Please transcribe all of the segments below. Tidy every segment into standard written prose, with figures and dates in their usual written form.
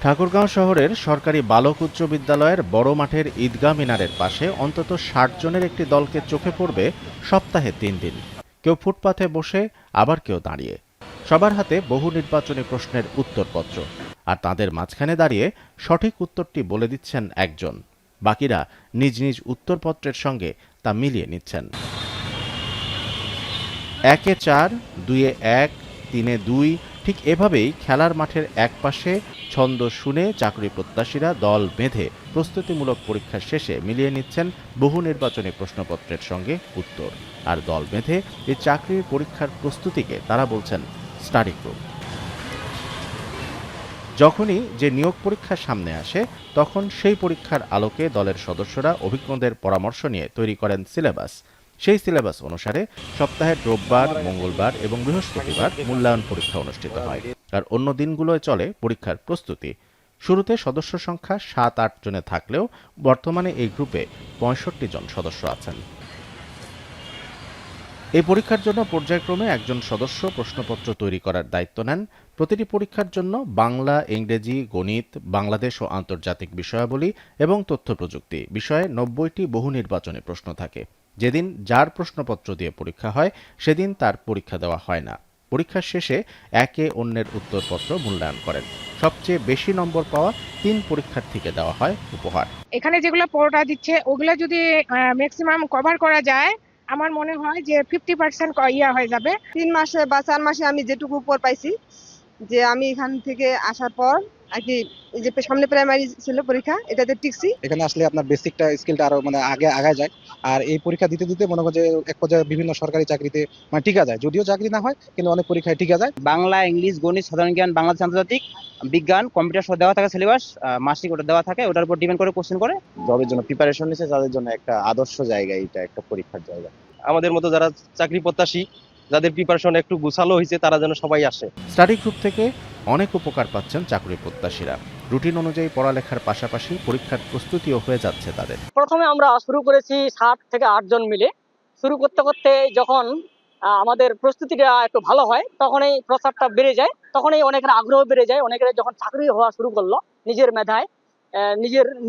ঠাকুরগাঁও শহরের সরকারি বালক উচ্চ বিদ্যালয়ের বড় মাঠের ঈদগাহ মিনারের পাশে অন্তত ৬০ জনের একটি দলকে চোখে পড়বে সপ্তাহে ৩ দিন। কেউ ফুটপাথে বসে, আবার কেউ দাঁড়িয়ে। সবার হাতে বহু নির্বাচনী প্রশ্নের উত্তরপত্র, আর তাদের মাঝখানে দাঁড়িয়ে সঠিক উত্তরটি বলে দিচ্ছেন একজন, বাকিরা নিজ নিজ উত্তরপত্রের সঙ্গে তা মিলিয়ে নিচ্ছেন। ১-এ ৪, ২-এ ১, ৩-এ ২, ঠিক এভাবেই খেলার মাঠের একপাশে ছন্দ শুনে চাকরি প্রত্যাশীরা দল বেঁধে প্রস্তুতিমূলক পরীক্ষার শেষে মিলিয়ে নিচ্ছেন বহু নির্বাচনী প্রশ্নপত্রের সঙ্গে উত্তর। আর দল বেঁধে এই চাকরির পরীক্ষার প্রস্তুতিকে তারা বলছেন স্টাডি গ্রুপ। যখনই যে নিয়োগ পরীক্ষা সামনে আসে, তখন সেই পরীক্ষার আলোকে দলের সদস্যরা অভিজ্ঞদের পরামর্শ নিয়ে তৈরি করেন সিলেবাস। সেই সিলেবাস অনুসারে সপ্তাহের রোববার, মঙ্গলবার এবং বৃহস্পতিবার মূল্যায়ন পরীক্ষা অনুষ্ঠিত হয়, আর অন্য দিনগুলোয় চলে পরীক্ষার প্রস্তুতি। শুরুতে সদস্য সংখ্যা ৭-৮ জনে থাকলেও বর্তমানে এই গ্রুপে ৬৫ জন সদস্য আছেন। এই পরীক্ষার জন্য পর্যায়ক্রমে একজন সদস্য প্রশ্নপত্র তৈরি করার দায়িত্ব নেন। প্রতিটি পরীক্ষার জন্য বাংলা, ইংরেজি, গণিত, বাংলাদেশ ও আন্তর্জাতিক বিষয়াবলী এবং তথ্য প্রযুক্তি বিষয়ে ৯০টি বহু নির্বাচনী প্রশ্ন থাকে। যেদিন যার প্রশ্নপত্র দিয়ে পরীক্ষা হয়, সেদিন তার পরীক্ষা দেওয়া হয় না। পরীক্ষার শেষে একে অন্যের উত্তরপত্র মূল্যায়ন করেন। সবচেয়ে বেশি নম্বর পাওয়া ৩ পরীক্ষার্থীকে দেওয়া হয় উপহার। এখানে যেগুলো পড়া দিচ্ছে ওগুলো যদি ম্যাক্সিমাম কভার করা যায়, আমার মনে হয় যে 50% হয়ে যাবে। 3 মাসে বা 4 মাসে আমি যেটুকু উপর পাইছি, যে আমি এখান থেকে আসার পর আর কি, এই যে সামনে প্রাইমারি ছিল পরীক্ষা, এটাতে টিকছি। এখানে আসলে আপনার বেসিকটা স্কিলটা আরো আগে আগায় যায়। আর এই পরীক্ষা দিতে দিতে মনে হয় যে এক পর্যায়ে বিভিন্ন সরকারি চাকরিতে টিকা যায়, যদিও চাকরি না হয় কিন্তু অনেক পরীক্ষায় টিকা যায়। বাংলা, ইংলিশ, গণিত, সাধারণ জ্ঞান, বাংলাদেশ আন্তর্জাতিক বিজ্ঞান, কম্পিউটার সহ দেওয়া থাকে সিলেবাস, মাসিক ওটা দেওয়া থাকে, ওটার উপর ডিপেন্ড করে কোশ্চেন করে। জবের জন্য প্রিপারেশন নিচ্ছে তাদের জন্য একটা আদর্শ জায়গা, এটা একটা পরীক্ষার জায়গা। আমাদের মতো যারা চাকরি প্রত্যাশী, যাদের প্রিপারেশন একটু গুছালো হয়েছে, তারা যেন সবাই আসে। স্টাডি গ্রুপ থেকে অনেক উপকার পাচ্ছেন চাকরি প্রত্যাশীরা। রুটিন অনুযায়ী পড়ালেখার পাশাপাশি পরীক্ষার প্রস্তুতিও হয়ে যাচ্ছে তাদের। প্রথমে আমরা শুরু করেছি ৭ থেকে ৮ জন মিলে। শুরু করতে করতে যখন আমাদের প্রস্তুতিটা একটু ভালো হয়, তখন এই প্রসারটা বেড়ে যায়, তখনই অনেকের আগ্রহ বেড়ে যায়। অনেকের যখন চাকরি হওয়া শুরু করলো, নিজের মেধায়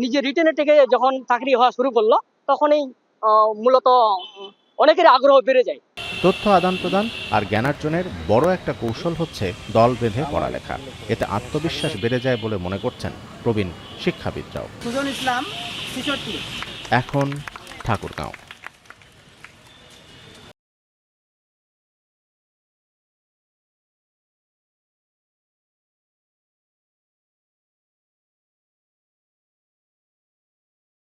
নিজের রিটেনে থেকে যখন চাকরি হওয়া শুরু করলো, তখনই মূলত অনেকের আগ্রহ বেড়ে যায়। তথ্য আদান প্রদান আর জ্ঞানার্জনের বড় একটা কৌশল হচ্ছে দল বেঁধে পড়ালেখা। এতে আত্মবিশ্বাস বেড়ে যায় বলে মনে করছেন প্রবীণ শিক্ষাবিদরাও। সুজন ইসলাম, ৬৬। এখন ঠাকুরগাঁও।